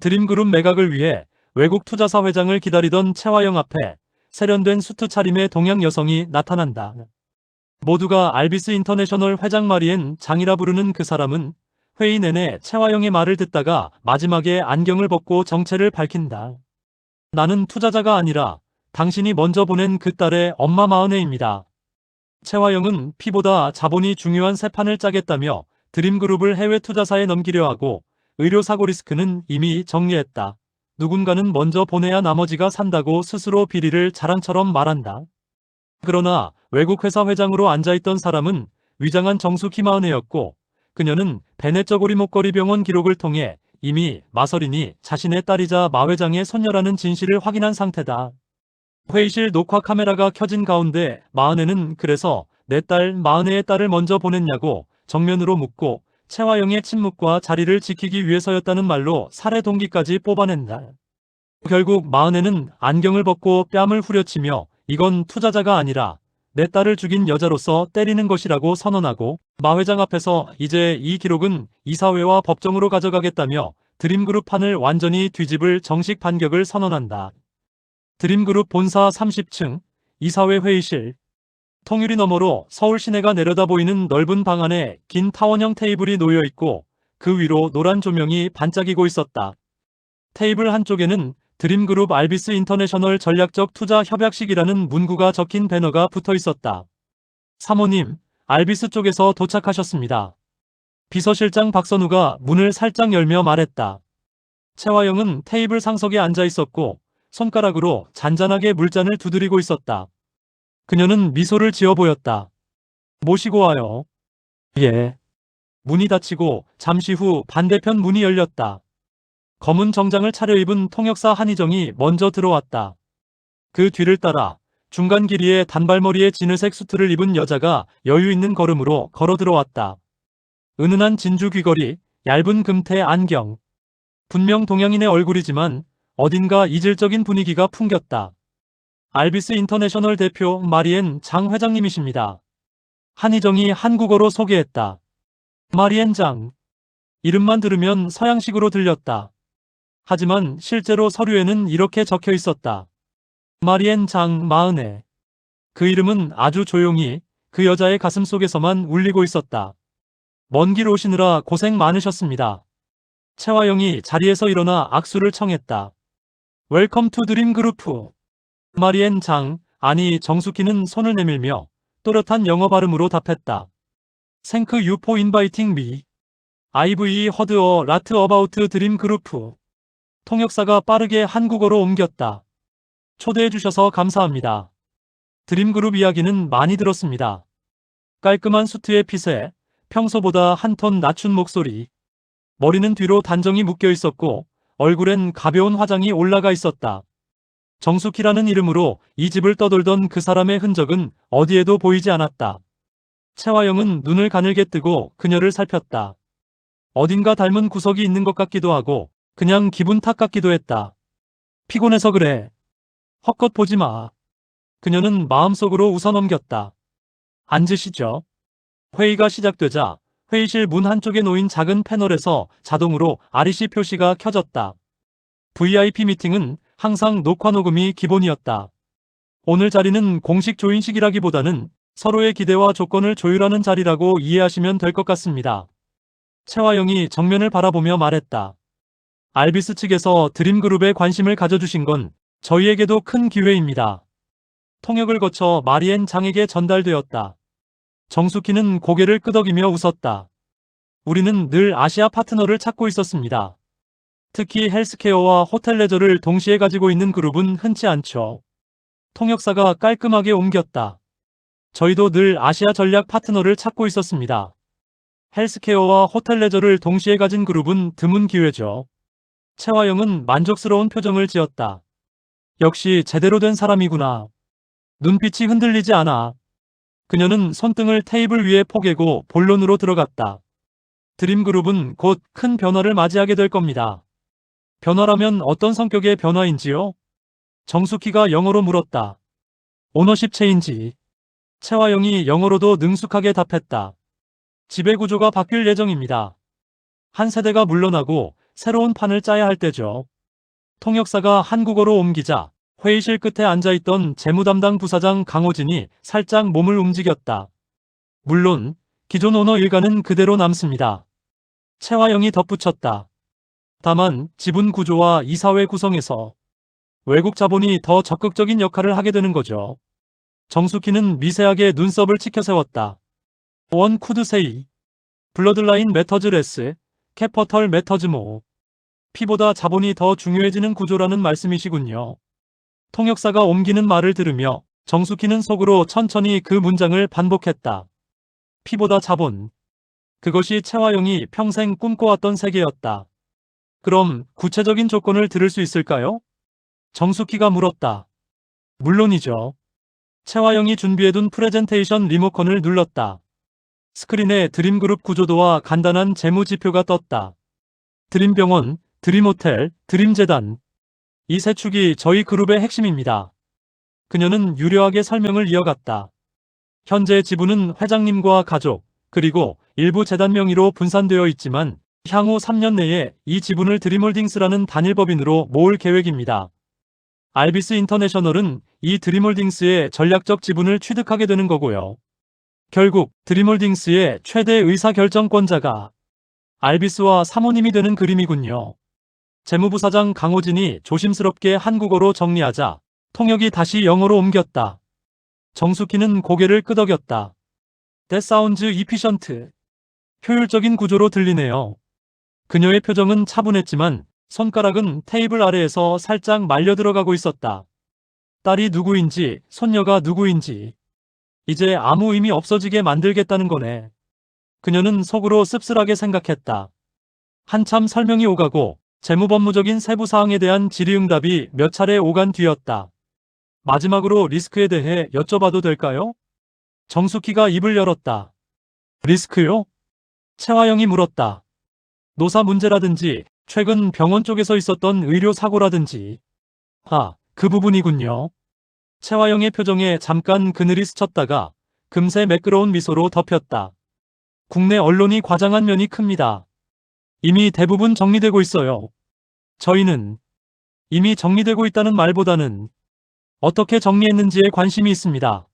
드림그룹 매각을 위해 외국 투자사 회장을 기다리던 채화영 앞에 세련된 수트 차림의 동양 여성이 나타난다. 모두가 알비스 인터내셔널 회장 마리엔 장이라 부르는 그 사람은 회의 내내 채화영의 말을 듣다가 마지막에 안경을 벗고 정체를 밝힌다. 나는 투자자가 아니라 당신이 먼저 보낸 그 딸의 엄마 마은혜입니다. 채화영은 피보다 자본이 중요한 새 판을 짜겠다며 드림그룹을 해외 투자사에 넘기려 하고 의료사고 리스크는 이미 정리했다. 누군가는 먼저 보내야 나머지가 산다고 스스로 비리를 자랑처럼 말한다. 그러나 외국 회사 회장으로 앉아있던 사람은 위장한 정숙희 마은혜였고 그녀는 베넷 저고리 목걸이 병원 기록을 통해 이미 마서린이 자신의 딸이자 마 회장의 손녀라는 진실을 확인한 상태다. 회의실 녹화 카메라가 켜진 가운데 마은혜는 그래서 내 딸 마은혜의 딸을 먼저 보냈냐고 정면으로 묻고 채화영의 침묵과 자리를 지키기 위해서였다는 말로 살해 동기까지 뽑아낸다. 결국 마은혜는 안경을 벗고 뺨을 후려치며 이건 투자자가 아니라 내 딸을 죽인 여자로서 때리는 것이라고 선언하고 마 회장 앞에서 이제 이 기록은 이사회와 법정으로 가져가겠다며 드림그룹 판을 완전히 뒤집을 정식 반격을 선언한다. 드림그룹 본사 30층 이사회 회의실. 통유리 너머로 서울 시내가 내려다 보이는 넓은 방 안에 긴 타원형 테이블이 놓여 있고 그 위로 노란 조명이 반짝이고 있었다. 테이블 한쪽에는 드림그룹 알비스 인터내셔널 전략적 투자 협약식이라는 문구가 적힌 배너가 붙어 있었다. 사모님, 알비스 쪽에서 도착하셨습니다. 비서실장 박선우가 문을 살짝 열며 말했다. 채화영은 테이블 상석에 앉아 있었고 손가락으로 잔잔하게 물잔을 두드리고 있었다. 그녀는 미소를 지어 보였다. 모시고 와요. 예. 문이 닫히고 잠시 후 반대편 문이 열렸다. 검은 정장을 차려입은 통역사 한희정이 먼저 들어왔다. 그 뒤를 따라 중간 길이의 단발머리에 진회색 수트를 입은 여자가 여유 있는 걸음으로 걸어 들어왔다. 은은한 진주 귀걸이, 얇은 금태 안경. 분명 동양인의 얼굴이지만 어딘가 이질적인 분위기가 풍겼다. 알비스 인터내셔널 대표 마리엔 장 회장님이십니다. 한희정이 한국어로 소개했다. 마리엔 장. 이름만 들으면 서양식으로 들렸다. 하지만 실제로 서류에는 이렇게 적혀 있었다. 마리엔 장 마은혜. 그 이름은 아주 조용히 그 여자의 가슴 속에서만 울리고 있었다. 먼 길 오시느라 고생 많으셨습니다. 채화영이 자리에서 일어나 악수를 청했다. 웰컴 투 드림그룹. 마리엔 장, 아니 정숙희는 손을 내밀며 또렷한 영어 발음으로 답했다. Thank you for inviting me. I've heard a lot about 드림그룹. 통역사가 빠르게 한국어로 옮겼다. 초대해 주셔서 감사합니다. 드림그룹 이야기는 많이 들었습니다. 깔끔한 수트의 핏에 평소보다 한 톤 낮춘 목소리. 머리는 뒤로 단정히 묶여 있었고 얼굴엔 가벼운 화장이 올라가 있었다. 정숙희라는 이름으로 이 집을 떠돌던 그 사람의 흔적은 어디에도 보이지 않았다. 채화영은 눈을 가늘게 뜨고 그녀를 살폈다. 어딘가 닮은 구석이 있는 것 같기도 하고 그냥 기분 탓 같기도 했다. 피곤해서 그래. 헛것 보지 마. 그녀는 마음속으로 웃어넘겼다. 앉으시죠. 회의가 시작되자 회의실 문 한쪽에 놓인 작은 패널에서 자동으로 REC 표시가 켜졌다. VIP 미팅은 항상 녹화 녹음이 기본이었다. 오늘 자리는 공식 조인식이라기보다는 서로의 기대와 조건을 조율하는 자리라고 이해하시면 될 것 같습니다. 채화영이 정면을 바라보며 말했다. 알비스 측에서 드림그룹에 관심을 가져주신 건 저희에게도 큰 기회입니다. 통역을 거쳐 마리엔 장에게 전달되었다. 정숙희는 고개를 끄덕이며 웃었다. 우리는 늘 아시아 파트너를 찾고 있었습니다. 특히 헬스케어와 호텔 레저를 동시에 가지고 있는 그룹은 흔치 않죠. 통역사가 깔끔하게 옮겼다. 저희도 늘 아시아 전략 파트너를 찾고 있었습니다. 헬스케어와 호텔 레저를 동시에 가진 그룹은 드문 기회죠. 채화영은 만족스러운 표정을 지었다. 역시 제대로 된 사람이구나. 눈빛이 흔들리지 않아. 그녀는 손등을 테이블 위에 포개고 본론으로 들어갔다. 드림그룹은 곧 큰 변화를 맞이하게 될 겁니다. 변화라면 어떤 성격의 변화인지요? 정숙희가 영어로 물었다. 오너십 체인지. 채화영이 영어로도 능숙하게 답했다. 지배구조가 바뀔 예정입니다. 한 세대가 물러나고 새로운 판을 짜야 할 때죠. 통역사가 한국어로 옮기자 회의실 끝에 앉아있던 재무담당 부사장 강호진이 살짝 몸을 움직였다. 물론 기존 오너 일가는 그대로 남습니다. 최화영이 덧붙였다. 다만 지분 구조와 이사회 구성에서 외국 자본이 더 적극적인 역할을 하게 되는 거죠. 정숙희는 미세하게 눈썹을 치켜세웠다. 원 쿠드 세이, 블러드라인 매터즈 레스, 캐퍼털 매터즈 모. 피보다 자본이 더 중요해지는 구조라는 말씀이시군요. 통역사가 옮기는 말을 들으며 정숙희는 속으로 천천히 그 문장을 반복했다. 피보다 자본. 그것이 최화영이 평생 꿈꿔왔던 세계였다. 그럼 구체적인 조건을 들을 수 있을까요? 정숙희가 물었다. 물론이죠. 최화영이 준비해둔 프레젠테이션 리모컨을 눌렀다. 스크린에 드림그룹 구조도와 간단한 재무지표가 떴다. 드림병원, 드림호텔, 드림재단. 이 세 축이 저희 그룹의 핵심입니다. 그녀는 유려하게 설명을 이어갔다. 현재 지분은 회장님과 가족, 그리고 일부 재단 명의로 분산되어 있지만 향후 3년 내에 이 지분을 드림홀딩스라는 단일법인으로 모을 계획입니다. 알비스 인터내셔널은 이 드림홀딩스의 전략적 지분을 취득하게 되는 거고요. 결국 드림홀딩스의 최대 의사결정권자가 알비스와 사모님이 되는 그림이군요. 재무부사장 강호진이 조심스럽게 한국어로 정리하자 통역이 다시 영어로 옮겼다. 정숙희는 고개를 끄덕였다. That sounds efficient. 효율적인 구조로 들리네요. 그녀의 표정은 차분했지만 손가락은 테이블 아래에서 살짝 말려 들어가고 있었다. 딸이 누구인지, 손녀가 누구인지 이제 아무 의미 없어지게 만들겠다는 거네. 그녀는 속으로 씁쓸하게 생각했다. 한참 설명이 오가고 재무법무적인 세부사항에 대한 질의응답이 몇 차례 오간 뒤였다. 마지막으로 리스크에 대해 여쭤봐도 될까요? 정숙희가 입을 열었다. 리스크요? 최화영이 물었다. 노사 문제라든지 최근 병원 쪽에서 있었던 의료 사고라든지. 그 부분이군요. 최화영의 표정에 잠깐 그늘이 스쳤다가 금세 매끄러운 미소로 덮였다. 국내 언론이 과장한 면이 큽니다. 이미 대부분 정리되고 있어요. 저희는 이미 정리되고 있다는 말보다는 어떻게 정리했는지에 관심이 있습니다.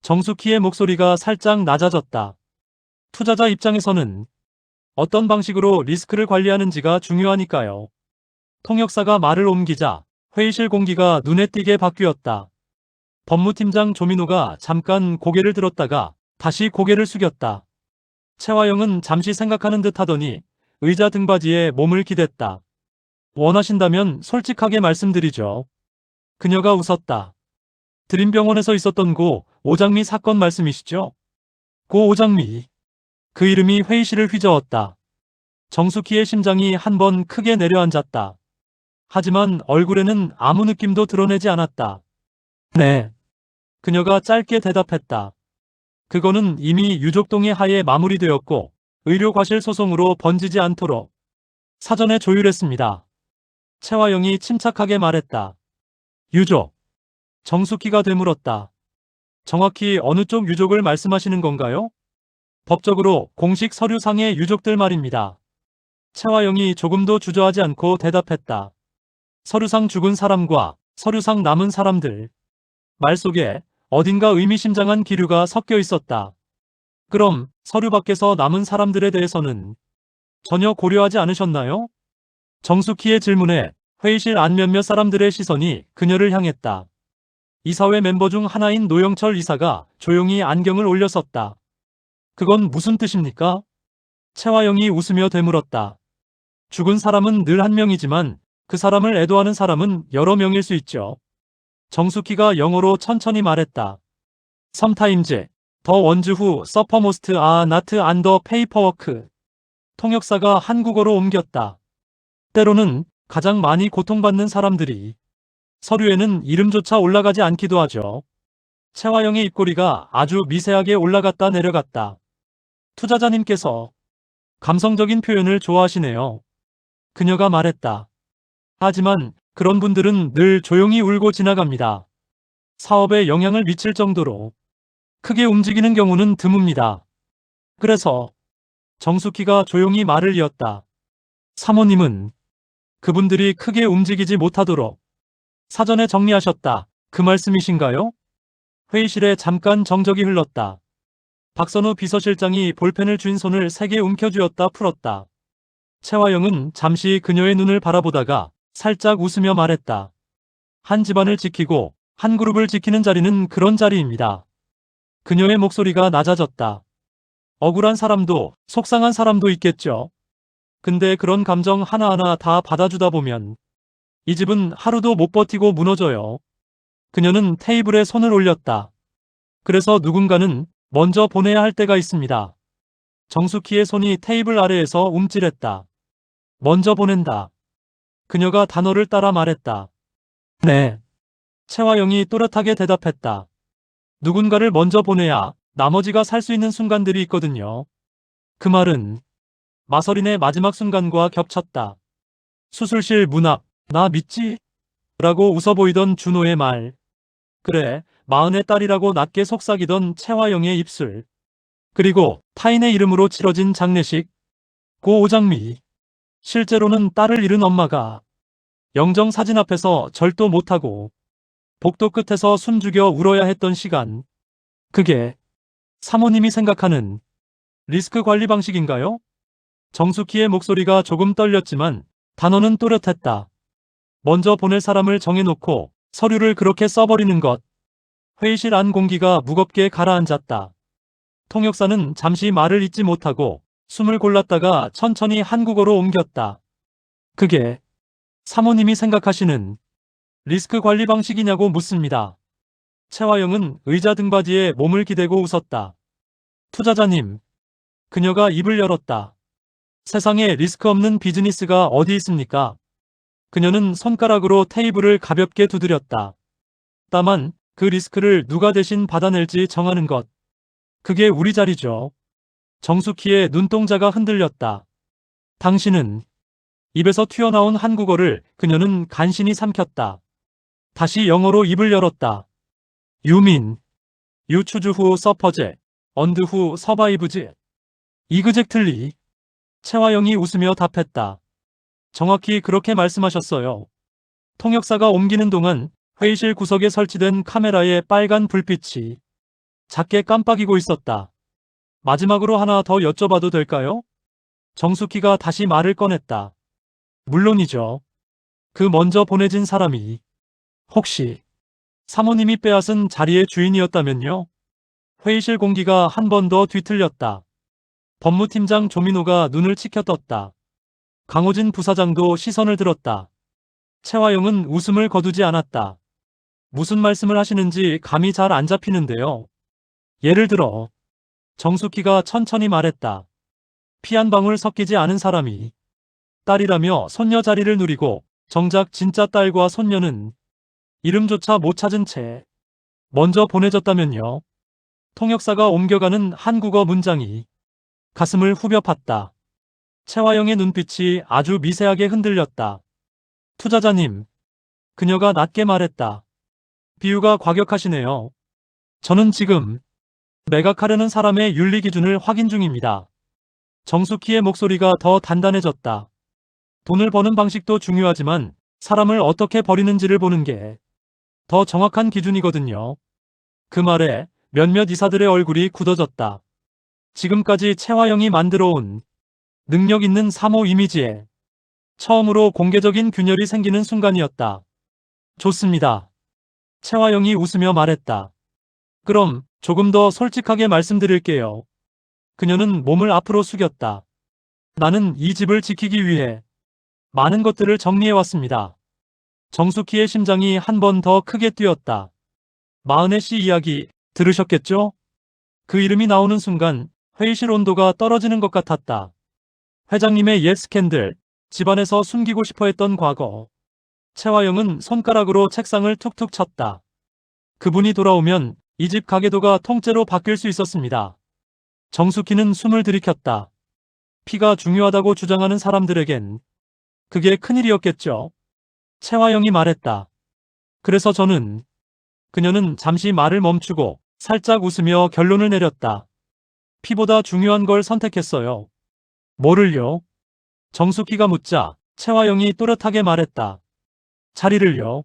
정숙희의 목소리가 살짝 낮아졌다. 투자자 입장에서는 어떤 방식으로 리스크를 관리하는지가 중요하니까요. 통역사가 말을 옮기자 회의실 공기가 눈에 띄게 바뀌었다. 법무팀장 조민호가 잠깐 고개를 들었다가 다시 고개를 숙였다. 최화영은 잠시 생각하는 듯 하더니 의자 등받이에 몸을 기댔다. 원하신다면 솔직하게 말씀드리죠. 그녀가 웃었다. 드림병원에서 있었던 고 오장미 사건 말씀이시죠? 고 오장미. 그 이름이 회의실을 휘저었다. 정숙희의 심장이 한 번 크게 내려앉았다. 하지만 얼굴에는 아무 느낌도 드러내지 않았다. 네. 그녀가 짧게 대답했다. 그거는 이미 유족동의 하에 마무리되었고 의료과실 소송으로 번지지 않도록 사전에 조율했습니다. 최화영이 침착하게 말했다. 유족. 정숙희가 되물었다. 정확히 어느 쪽 유족을 말씀하시는 건가요? 법적으로 공식 서류상의 유족들 말입니다. 최화영이 조금도 주저하지 않고 대답했다. 서류상 죽은 사람과 서류상 남은 사람들. 말 속에 어딘가 의미심장한 기류가 섞여 있었다. 그럼 서류 밖에서 남은 사람들에 대해서는 전혀 고려하지 않으셨나요? 정숙희의 질문에 회의실 안 몇몇 사람들의 시선이 그녀를 향했다. 이사회 멤버 중 하나인 노영철 이사가 조용히 안경을 올렸었다. 그건 무슨 뜻입니까? 최화영이 웃으며 되물었다. 죽은 사람은 늘 한 명이지만 그 사람을 애도하는 사람은 여러 명일 수 있죠. 정숙희가 영어로 천천히 말했다. Sometimes the ones who suffer most are not under paperwork. 통역사가 한국어로 옮겼다. 때로는 가장 많이 고통받는 사람들이 서류에는 이름조차 올라가지 않기도 하죠. 최화영의 입꼬리가 아주 미세하게 올라갔다 내려갔다. 투자자님께서 감성적인 표현을 좋아하시네요. 그녀가 말했다. 하지만 그런 분들은 늘 조용히 울고 지나갑니다. 사업에 영향을 미칠 정도로 크게 움직이는 경우는 드뭅니다. 그래서 정숙희가 조용히 말을 이었다. 사모님은 그분들이 크게 움직이지 못하도록 사전에 정리하셨다. 그 말씀이신가요? 회의실에 잠깐 정적이 흘렀다. 박선우 비서실장이 볼펜을 쥔 손을 세게 움켜쥐었다 풀었다. 최화영은 잠시 그녀의 눈을 바라보다가 살짝 웃으며 말했다. 한 집안을 지키고 한 그룹을 지키는 자리는 그런 자리입니다. 그녀의 목소리가 낮아졌다. 억울한 사람도 속상한 사람도 있겠죠. 근데 그런 감정 하나하나 다 받아주다 보면 이 집은 하루도 못 버티고 무너져요. 그녀는 테이블에 손을 올렸다. 그래서 누군가는 먼저 보내야 할 때가 있습니다. 정숙희의 손이 테이블 아래에서 움찔했다. 먼저 보낸다. 그녀가 단어를 따라 말했다. 네. 최화영이 또렷하게 대답했다. 누군가를 먼저 보내야 나머지가 살 수 있는 순간들이 있거든요. 그 말은 마서린의 마지막 순간과 겹쳤다. 수술실 문 앞, 나 믿지? 라고 웃어 보이던 준호의 말. 그래, 마흔의 딸이라고 낮게 속삭이던 최화영의 입술. 그리고 타인의 이름으로 치러진 장례식. 고 오장미. 실제로는 딸을 잃은 엄마가 영정 사진 앞에서 절도 못하고 복도 끝에서 숨죽여 울어야 했던 시간. 그게 사모님이 생각하는 리스크 관리 방식인가요? 정숙희의 목소리가 조금 떨렸지만 단어는 또렷했다. 먼저 보낼 사람을 정해놓고 서류를 그렇게 써버리는 것. 회의실 안 공기가 무겁게 가라앉았다. 통역사는 잠시 말을 잇지 못하고 숨을 골랐다가 천천히 한국어로 옮겼다. 그게 사모님이 생각하시는 리스크 관리 방식이냐고 묻습니다. 최화영은 의자 등받이에 몸을 기대고 웃었다. 투자자님. 그녀가 입을 열었다. 세상에 리스크 없는 비즈니스가 어디 있습니까? 그녀는 손가락으로 테이블을 가볍게 두드렸다. 다만 그 리스크를 누가 대신 받아낼지 정하는 것. 그게 우리 자리죠. 정숙희의 눈동자가 흔들렸다. 당신은 입에서 튀어나온 한국어를 그녀는 간신히 삼켰다. 다시 영어로 입을 열었다. 유민, 유추주 후 서퍼제, 언드 후 서바이브즈. 이그젝틀리. 최화영이 웃으며 답했다. 정확히 그렇게 말씀하셨어요. 통역사가 옮기는 동안 회의실 구석에 설치된 카메라에 빨간 불빛이 작게 깜빡이고 있었다. 마지막으로 하나 더 여쭤봐도 될까요? 정숙희가 다시 말을 꺼냈다. 물론이죠. 그 먼저 보내진 사람이 혹시 사모님이 빼앗은 자리의 주인이었다면요? 회의실 공기가 한 번 더 뒤틀렸다. 법무팀장 조민호가 눈을 치켜떴다. 강호진 부사장도 시선을 들었다. 최화영은 웃음을 거두지 않았다. 무슨 말씀을 하시는지 감이 잘 안 잡히는데요. 예를 들어 정숙희가 천천히 말했다. 피 한 방울 섞이지 않은 사람이 딸이라며 손녀 자리를 누리고 정작 진짜 딸과 손녀는 이름조차 못 찾은 채 먼저 보내졌다면요. 통역사가 옮겨가는 한국어 문장이 가슴을 후벼 팠다. 최화영의 눈빛이 아주 미세하게 흔들렸다. 투자자님. 그녀가 낮게 말했다. 비유가 과격하시네요. 저는 지금 매각하려는 사람의 윤리 기준을 확인 중입니다. 정숙희의 목소리가 더 단단해졌다. 돈을 버는 방식도 중요하지만 사람을 어떻게 버리는지를 보는 게 더 정확한 기준이거든요. 그 말에 몇몇 이사들의 얼굴이 굳어졌다. 지금까지 최화영이 만들어온 능력 있는 사모 이미지에 처음으로 공개적인 균열이 생기는 순간이었다. 좋습니다. 최화영이 웃으며 말했다. 그럼 조금 더 솔직하게 말씀드릴게요. 그녀는 몸을 앞으로 숙였다. 나는 이 집을 지키기 위해 많은 것들을 정리해왔습니다. 정숙희의 심장이 한 번 더 크게 뛰었다. 마흔의 씨 이야기 들으셨겠죠? 그 이름이 나오는 순간 회의실 온도가 떨어지는 것 같았다. 회장님의 옛 스캔들, 집안에서 숨기고 싶어 했던 과거. 최화영은 손가락으로 책상을 툭툭 쳤다. 그분이 돌아오면 이 집 가계도가 통째로 바뀔 수 있었습니다. 정숙희는 숨을 들이켰다. 피가 중요하다고 주장하는 사람들에겐 그게 큰일이었겠죠. 최화영이 말했다. 그래서 저는. 그녀는 잠시 말을 멈추고 살짝 웃으며 결론을 내렸다. 피보다 중요한 걸 선택했어요. 뭐를요? 정숙희가 묻자 채화영이 또렷하게 말했다. 자리를요.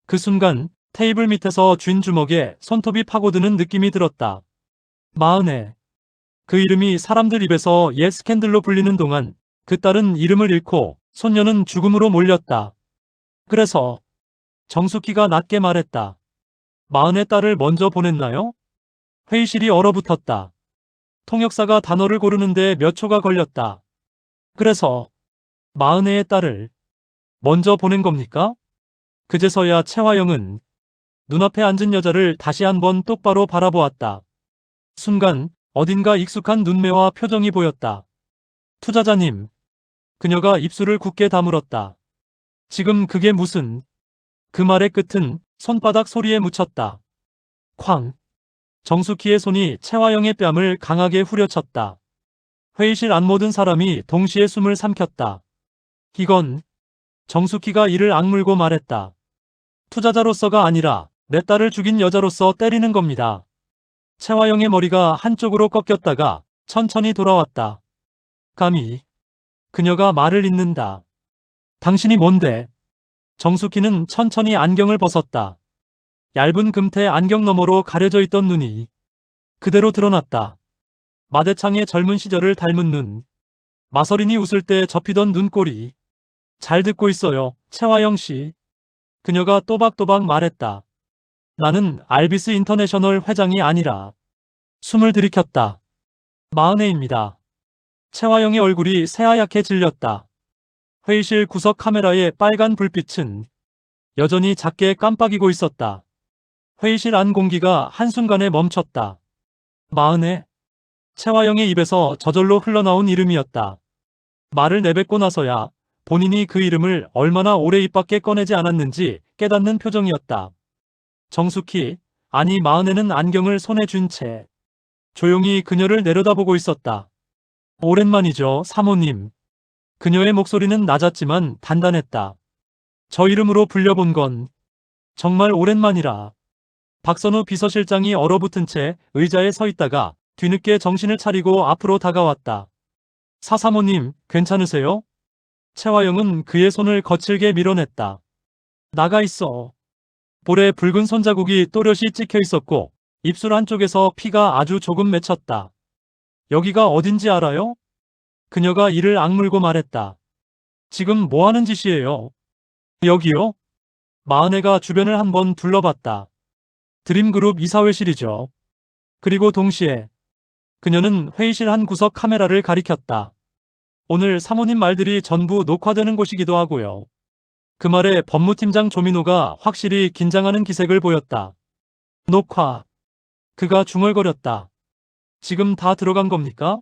그 순간 테이블 밑에서 쥔 주먹에 손톱이 파고드는 느낌이 들었다. 마흔에. 그 이름이 사람들 입에서 옛 스캔들로 불리는 동안 그 딸은 이름을 잃고 손녀는 죽음으로 몰렸다. 그래서 정숙희가 낮게 말했다. 마흔의 딸을 먼저 보냈나요? 회의실이 얼어붙었다. 통역사가 단어를 고르는데 몇 초가 걸렸다. 그래서 마흔의 딸을 먼저 보낸 겁니까? 그제서야 채화영은 눈앞에 앉은 여자를 다시 한번 똑바로 바라보았다. 순간 어딘가 익숙한 눈매와 표정이 보였다. 투자자님. 그녀가 입술을 굳게 다물었다. 지금 그게 무슨... 그 말의 끝은 손바닥 소리에 묻혔다. 쾅. 정숙희의 손이 채화영의 뺨을 강하게 후려쳤다. 회의실 안 모든 사람이 동시에 숨을 삼켰다. 이건... 정숙희가 이를 악물고 말했다. 투자자로서가 아니라 내 딸을 죽인 여자로서 때리는 겁니다. 채화영의 머리가 한쪽으로 꺾였다가 천천히 돌아왔다. 감히... 그녀가 말을 잇는다. 당신이 뭔데? 정숙희는 천천히 안경을 벗었다. 얇은 금태 안경 너머로 가려져 있던 눈이 그대로 드러났다. 마대창의 젊은 시절을 닮은 눈. 마서린이 웃을 때 접히던 눈꼬리. 잘 듣고 있어요, 채화영 씨. 그녀가 또박또박 말했다. 나는 알비스 인터내셔널 회장이 아니라... 숨을 들이켰다. 마흔에입니다. 채화영의 얼굴이 새하얗게 질렸다. 회의실 구석 카메라의 빨간 불빛은 여전히 작게 깜빡이고 있었다. 회의실 안 공기가 한순간에 멈췄다. 마흔에. 채화영의 입에서 저절로 흘러나온 이름이었다. 말을 내뱉고 나서야 본인이 그 이름을 얼마나 오래 입 밖에 꺼내지 않았는지 깨닫는 표정이었다. 정숙희, 아니 마흔에는 안경을 손에 쥔 채 조용히 그녀를 내려다보고 있었다. 오랜만이죠, 사모님. 그녀의 목소리는 낮았지만 단단했다. 저 이름으로 불려본 건 정말 오랜만이라. 박선우 비서실장이 얼어붙은 채 의자에 서 있다가 뒤늦게 정신을 차리고 앞으로 다가왔다. 사사모님, 괜찮으세요? 채화영은 그의 손을 거칠게 밀어냈다. 나가 있어. 볼에 붉은 손자국이 또렷이 찍혀 있었고 입술 한쪽에서 피가 아주 조금 맺혔다. 여기가 어딘지 알아요? 그녀가 이를 악물고 말했다. 지금 뭐 하는 짓이에요? 여기요? 마흔애가 주변을 한번 둘러봤다. 드림그룹 이사회실이죠. 그리고 동시에 그녀는 회의실 한 구석 카메라를 가리켰다. 오늘 사모님 말들이 전부 녹화되는 곳이기도 하고요. 그 말에 법무팀장 조민호가 확실히 긴장하는 기색을 보였다. 녹화. 그가 중얼거렸다. 지금 다 들어간 겁니까?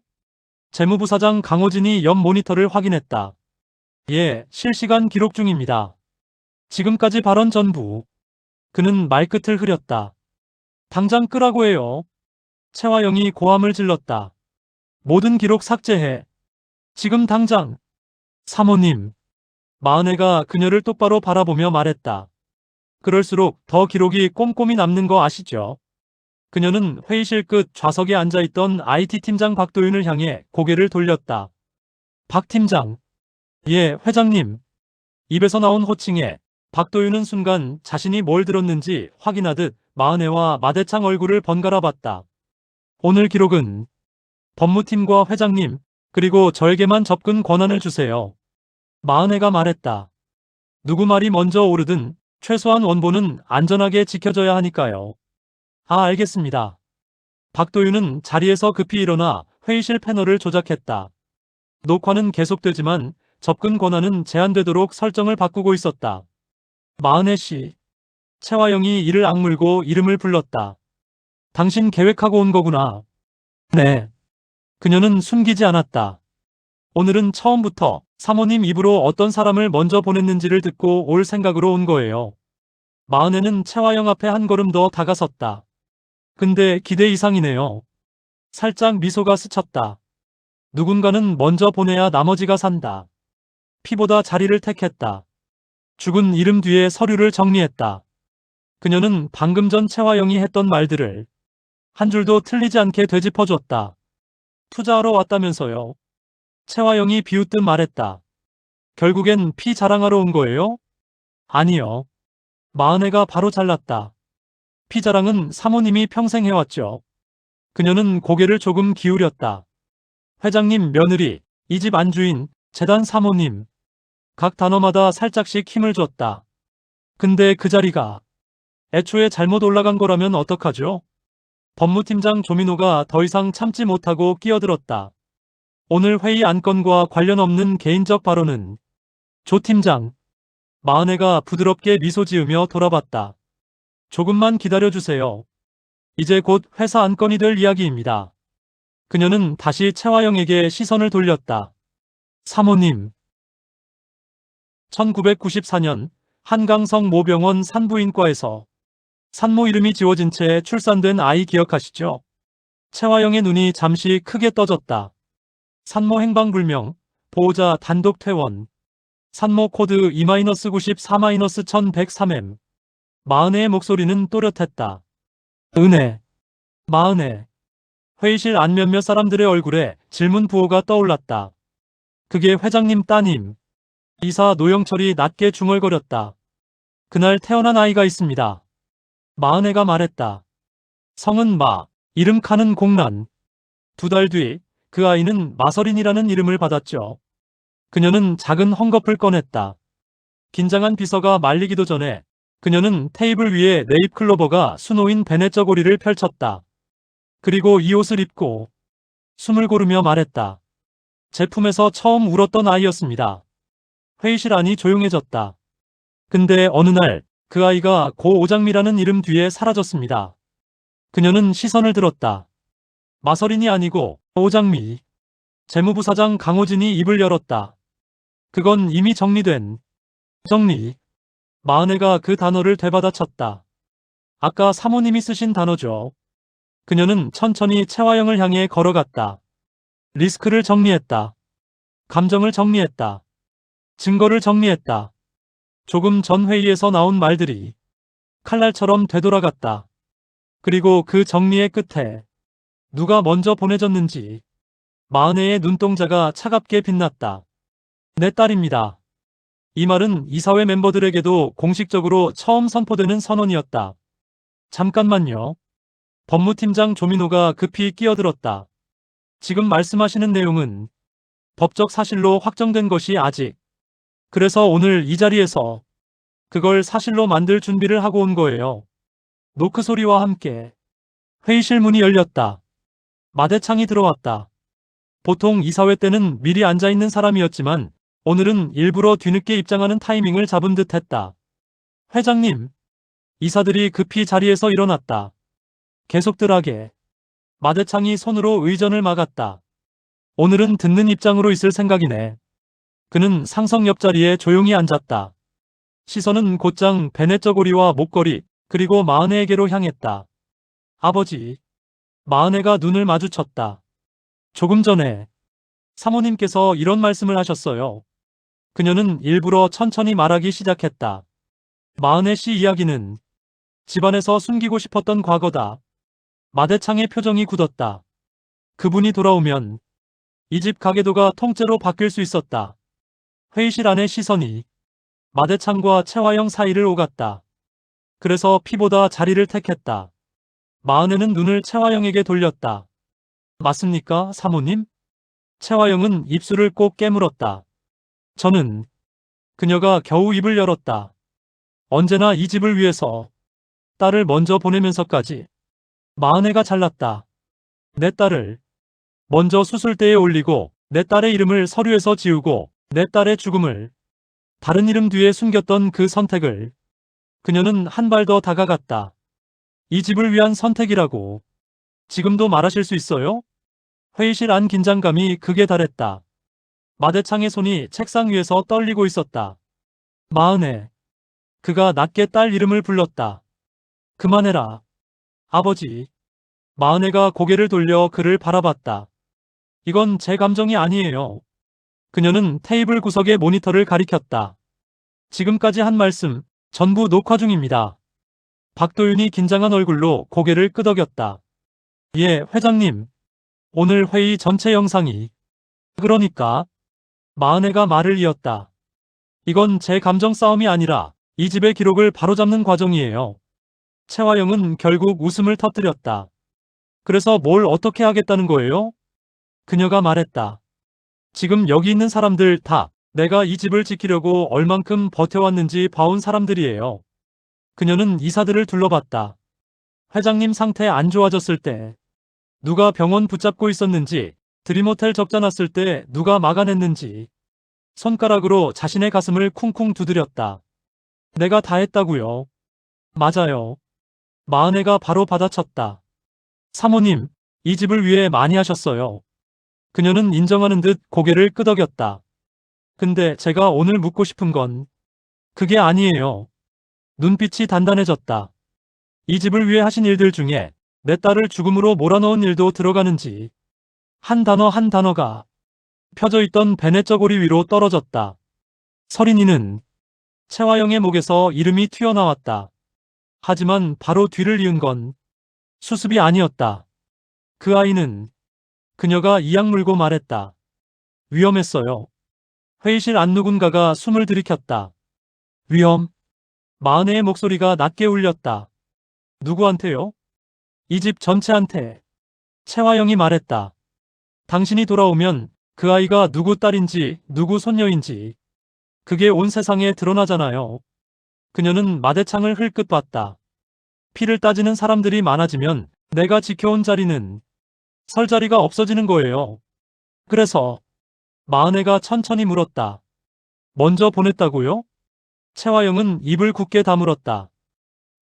재무부사장 강호진이 옆 모니터를 확인했다. 예, 실시간 기록 중입니다. 지금까지 발언 전부. 그는 말끝을 흐렸다. 당장 끄라고 해요. 채화영이 고함을 질렀다. 모든 기록 삭제해. 지금 당장. 사모님. 마흔애가 그녀를 똑바로 바라보며 말했다. 그럴수록 더 기록이 꼼꼼히 남는 거 아시죠? 그녀는 회의실 끝 좌석에 앉아있던 IT팀장 박도윤을 향해 고개를 돌렸다. 박 팀장. 예, 회장님. 입에서 나온 호칭에 박도윤은 순간 자신이 뭘 들었는지 확인하듯 마흔애와 마대창 얼굴을 번갈아 봤다. 오늘 기록은 법무팀과 회장님, 그리고 저에게만 접근 권한을 주세요. 마흔애가 말했다. 누구 말이 먼저 오르든 최소한 원본은 안전하게 지켜져야 하니까요. 아, 알겠습니다. 박도윤은 자리에서 급히 일어나 회의실 패널을 조작했다. 녹화는 계속되지만 접근 권한은 제한되도록 설정을 바꾸고 있었다. 마흔애 씨. 채화영이 이를 악물고 이름을 불렀다. 당신 계획하고 온 거구나. 네. 그녀는 숨기지 않았다. 오늘은 처음부터 사모님 입으로 어떤 사람을 먼저 보냈는지를 듣고 올 생각으로 온 거예요. 마흔애는 채화영 앞에 한 걸음 더 다가섰다. 근데 기대 이상이네요. 살짝 미소가 스쳤다. 누군가는 먼저 보내야 나머지가 산다. 피보다 자리를 택했다. 죽은 이름 뒤에 서류를 정리했다. 그녀는 방금 전 채화영이 했던 말들을 한 줄도 틀리지 않게 되짚어줬다. 투자하러 왔다면서요. 채화영이 비웃듯 말했다. 결국엔 피 자랑하러 온 거예요? 아니요. 마은혜가 바로 잘랐다. 피 자랑은 사모님이 평생 해왔죠. 그녀는 고개를 조금 기울였다. 회장님 며느리, 이 집 안주인, 재단 사모님. 각 단어마다 살짝씩 힘을 줬다. 근데 그 자리가 애초에 잘못 올라간 거라면 어떡하죠? 법무팀장 조민호가 더 이상 참지 못하고 끼어들었다. 오늘 회의 안건과 관련 없는 개인적 발언은 조 팀장. 마은혜가 부드럽게 미소 지으며 돌아봤다. 조금만 기다려주세요. 이제 곧 회사 안건이 될 이야기입니다. 그녀는 다시 채화영에게 시선을 돌렸다. 사모님. 1994년 한강성 모병원 산부인과에서 산모 이름이 지워진 채 출산된 아이 기억하시죠? 채화영의 눈이 잠시 크게 떠졌다. 산모 행방불명, 보호자 단독 퇴원, 산모 코드 2-94-1103M. 마은혜의 목소리는 또렷했다. 은혜, 마은혜. 회의실 안 몇몇 사람들의 얼굴에 질문 부호가 떠올랐다. 그게 회장님 따님. 이사 노영철이 낮게 중얼거렸다. 그날 태어난 아이가 있습니다. 마은혜가 말했다. 성은 마, 이름 칸은 공란. 2달 뒤 그 아이는 마설인이라는 이름을 받았죠. 그녀는 작은 헝겊을 꺼냈다. 긴장한 비서가 말리기도 전에 그녀는 테이블 위에 네잎클로버가 수놓인 베네 저고리를 펼쳤다. 그리고 이 옷을 입고 숨을 고르며 말했다. 제품에서 처음 울었던 아이였습니다. 회의실 안이 조용해졌다. 근데 어느 날 그 아이가 고 오장미라는 이름 뒤에 사라졌습니다. 그녀는 시선을 들었다. 마설인이 아니고 오장미. 재무부사장 강호진이 입을 열었다. 그건 이미 정리된. 정리. 마은혜가 그 단어를 되받아쳤다. 아까 사모님이 쓰신 단어죠. 그녀는 천천히 채화영을 향해 걸어갔다. 리스크를 정리했다. 감정을 정리했다. 증거를 정리했다. 조금 전 회의에서 나온 말들이 칼날처럼 되돌아갔다. 그리고 그 정리의 끝에 누가 먼저 보내졌는지 마은혜의 눈동자가 차갑게 빛났다. 내 딸입니다. 이 말은 이사회 멤버들에게도 공식적으로 처음 선포되는 선언이었다. 잠깐만요. 법무팀장 조민호가 급히 끼어들었다. 지금 말씀하시는 내용은 법적 사실로 확정된 것이 아직. 그래서 오늘 이 자리에서 그걸 사실로 만들 준비를 하고 온 거예요. 노크 소리와 함께 회의실 문이 열렸다. 마대창이 들어왔다. 보통 이사회 때는 미리 앉아있는 사람이었지만 오늘은 일부러 뒤늦게 입장하는 타이밍을 잡은 듯 했다. 회장님. 이사들이 급히 자리에서 일어났다. 계속들 하게. 마대창이 손으로 의전을 막았다. 오늘은 듣는 입장으로 있을 생각이네. 그는 상석 옆자리에 조용히 앉았다. 시선은 곧장 베네 저고리와 목걸이 그리고 마은혜에게로 향했다. 아버지. 마은혜가 눈을 마주쳤다. 조금 전에 사모님께서 이런 말씀을 하셨어요. 그녀는 일부러 천천히 말하기 시작했다. 마은혜 씨 이야기는 집안에서 숨기고 싶었던 과거다. 마대창의 표정이 굳었다. 그분이 돌아오면 이 집 가계도가 통째로 바뀔 수 있었다. 회의실 안의 시선이 마대창과 채화영 사이를 오갔다. 그래서 피보다 자리를 택했다. 마은혜는 눈을 채화영에게 돌렸다. 맞습니까, 사모님? 채화영은 입술을 꼭 깨물었다. 저는. 그녀가 겨우 입을 열었다. 언제나 이 집을 위해서 딸을 먼저 보내면서까지. 마은혜가 잘났다. 내 딸을 먼저 수술대에 올리고 내 딸의 이름을 서류에서 지우고 내 딸의 죽음을 다른 이름 뒤에 숨겼던 그 선택을. 그녀는 한 발 더 다가갔다. 이 집을 위한 선택이라고 지금도 말하실 수 있어요? 회의실 안 긴장감이 극에 달했다. 마대창의 손이 책상 위에서 떨리고 있었다. 마은혜. 그가 낮게 딸 이름을 불렀다. 그만해라. 아버지. 마은혜가 고개를 돌려 그를 바라봤다. 이건 제 감정이 아니에요. 그녀는 테이블 구석의 모니터를 가리켰다. 지금까지 한 말씀 전부 녹화 중입니다. 박도윤이 긴장한 얼굴로 고개를 끄덕였다. 예, 회장님. 오늘 회의 전체 영상이 그러니까 마은혜가 말을 이었다. 이건 제 감정 싸움이 아니라 이 집의 기록을 바로잡는 과정이에요. 채화영은 결국 웃음을 터뜨렸다. 그래서 뭘 어떻게 하겠다는 거예요? 그녀가 말했다. 지금 여기 있는 사람들 다 내가 이 집을 지키려고 얼만큼 버텨왔는지 봐온 사람들이에요. 그녀는 이사들을 둘러봤다. 회장님 상태 안 좋아졌을 때 누가 병원 붙잡고 있었는지, 드림호텔 적자 났을 때 누가 막아냈는지 손가락으로 자신의 가슴을 쿵쿵 두드렸다. 내가 다 했다고요. 맞아요. 마은혜가 바로 받아쳤다. 사모님, 이 집을 위해 많이 하셨어요. 그녀는 인정하는 듯 고개를 끄덕였다. 근데 제가 오늘 묻고 싶은 건 그게 아니에요. 눈빛이 단단해졌다. 이 집을 위해 하신 일들 중에 내 딸을 죽음으로 몰아넣은 일도 들어가는지. 한 단어 한 단어가 펴져 있던 베네 저고리 위로 떨어졌다. 서린이는 채화영의 목에서 이름이 튀어나왔다. 하지만 바로 뒤를 이은 건 수습이 아니었다. 그 아이는 그녀가 이악 물고 말했다. 위험했어요. 회의실 안 누군가가 숨을 들이켰다. 위험. 마은혜의 목소리가 낮게 울렸다. 누구한테요? 이 집 전체한테. 채화영이 말했다. 당신이 돌아오면 그 아이가 누구 딸인지 누구 손녀인지 그게 온 세상에 드러나잖아요. 그녀는 마대창을 흘끗 봤다. 피를 따지는 사람들이 많아지면 내가 지켜온 자리는 설 자리가 없어지는 거예요. 그래서 마은혜가 천천히 물었다. 먼저 보냈다고요? 채화영은 입을 굳게 다물었다.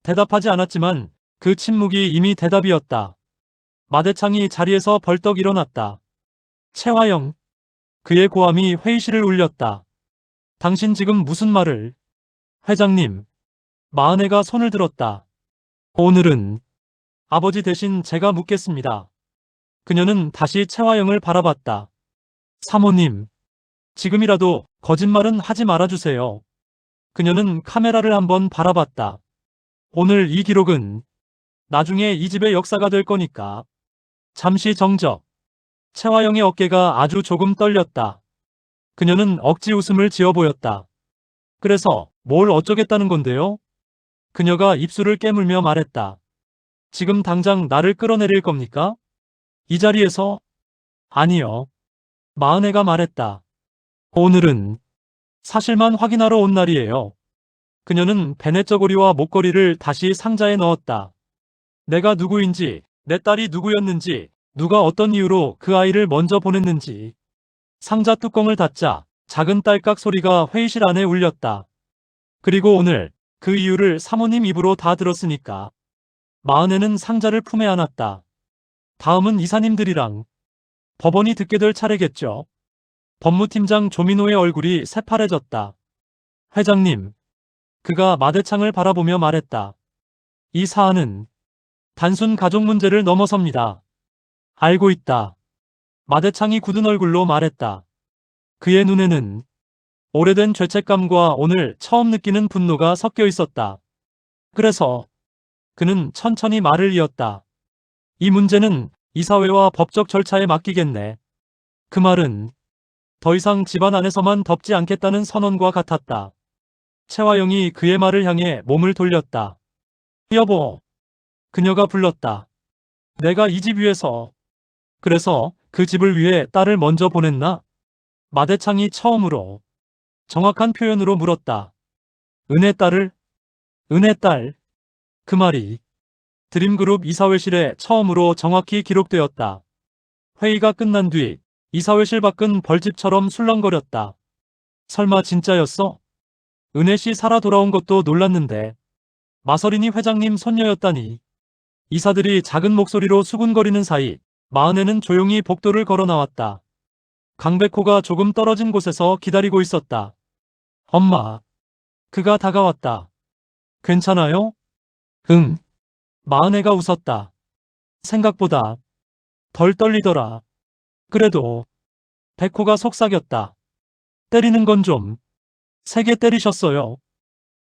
대답하지 않았지만 그 침묵이 이미 대답이었다. 마대창이 자리에서 벌떡 일어났다. 채화영. 그의 고함이 회의실을 울렸다. 당신 지금 무슨 말을? 회장님. 마은혜가 손을 들었다. 오늘은 아버지 대신 제가 묻겠습니다. 그녀는 다시 채화영을 바라봤다. 사모님. 지금이라도 거짓말은 하지 말아주세요. 그녀는 카메라를 한번 바라봤다. 오늘 이 기록은 나중에 이 집의 역사가 될 거니까. 잠시 정적. 채화영의 어깨가 아주 조금 떨렸다. 그녀는 억지 웃음을 지어 보였다. 그래서 뭘 어쩌겠다는 건데요? 그녀가 입술을 깨물며 말했다. 지금 당장 나를 끌어내릴 겁니까? 이 자리에서? 아니요. 마은혜가 말했다. 오늘은 사실만 확인하러 온 날이에요. 그녀는 베네 저고리와 목걸이를 다시 상자에 넣었다. 내가 누구인지, 내 딸이 누구였는지, 누가 어떤 이유로 그 아이를 먼저 보냈는지. 상자 뚜껑을 닫자 작은 딸깍 소리가 회의실 안에 울렸다. 그리고 오늘 그 이유를 사모님 입으로 다 들었으니까. 마은혜는 상자를 품에 안았다. 다음은 이사님들이랑 법원이 듣게 될 차례겠죠. 법무팀장 조민호의 얼굴이 새파래졌다. 회장님. 그가 마대창을 바라보며 말했다. 이 사안은 단순 가족 문제를 넘어섭니다. 알고 있다. 마대창이 굳은 얼굴로 말했다. 그의 눈에는 오래된 죄책감과 오늘 처음 느끼는 분노가 섞여 있었다. 그래서 그는 천천히 말을 이었다. 이 문제는 이사회와 법적 절차에 맡기겠네. 그 말은 더 이상 집안 안에서만 덮지 않겠다는 선언과 같았다. 채화영이 그의 말을 향해 몸을 돌렸다. 여보. 그녀가 불렀다. 내가 이 집 위해서. 그래서 그 집을 위해 딸을 먼저 보냈나? 마대창이 처음으로 정확한 표현으로 물었다. 은혜 딸을? 은혜 딸. 그 말이 드림그룹 이사회실에 처음으로 정확히 기록되었다. 회의가 끝난 뒤 이사회실 밖은 벌집처럼 술렁거렸다. 설마 진짜였어? 은혜 씨 살아 돌아온 것도 놀랐는데 마서린이 회장님 손녀였다니. 이사들이 작은 목소리로 수군거리는 사이 마은혜는 조용히 복도를 걸어 나왔다. 강백호가 조금 떨어진 곳에서 기다리고 있었다. 엄마. 그가 다가왔다. 괜찮아요? 응. 마은혜가 웃었다. 생각보다 덜 떨리더라. 그래도. 백호가 속삭였다. 때리는 건 좀 세게 때리셨어요.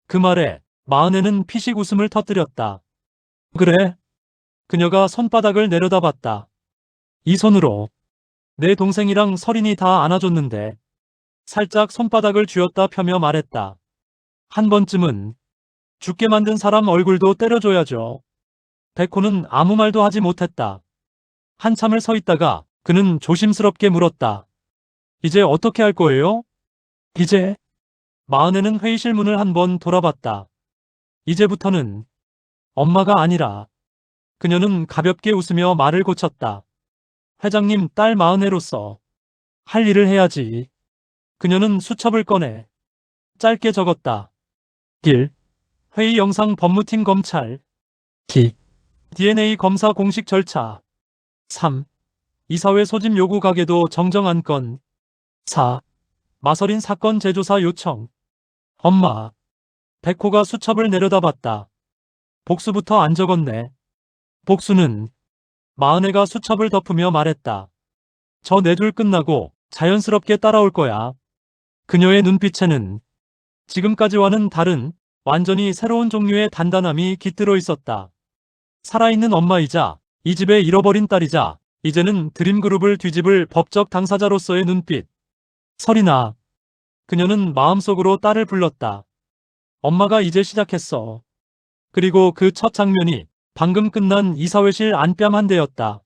그 말에 마은혜는 피식 웃음을 터뜨렸다. 그래? 그녀가 손바닥을 내려다봤다. 이 손으로 내 동생이랑 설인이 다 안아줬는데. 살짝 손바닥을 쥐었다 펴며 말했다. 한 번쯤은 죽게 만든 사람 얼굴도 때려줘야죠. 백호는 아무 말도 하지 못했다. 한참을 서 있다가 그는 조심스럽게 물었다. 이제 어떻게 할 거예요? 이제? 마은혜는 회의실 문을 한번 돌아봤다. 이제부터는 엄마가 아니라. 그녀는 가볍게 웃으며 말을 고쳤다. 회장님 딸 마은혜로서 할 일을 해야지. 그녀는 수첩을 꺼내 짧게 적었다. 1. 회의 영상 법무팀 검찰. 2. DNA 검사 공식 절차. 3. 이사회 소집 요구 가계도 정정 안건. 4. 마서린 사건 재조사 요청. 엄마. 백호가 수첩을 내려다봤다. 복수부터 안 적었네. 복수는 마은혜가 수첩을 덮으며 말했다. 저 네 줄 끝나고 자연스럽게 따라올 거야. 그녀의 눈빛에는 지금까지와는 다른 완전히 새로운 종류의 단단함이 깃들어 있었다. 살아있는 엄마이자 이 집의 잃어버린 딸이자 이제는 드림그룹을 뒤집을 법적 당사자로서의 눈빛. 설이나. 그녀는 마음속으로 딸을 불렀다. 엄마가 이제 시작했어. 그리고 그 첫 장면이 방금 끝난 이사회실 안뺨 한 대였다.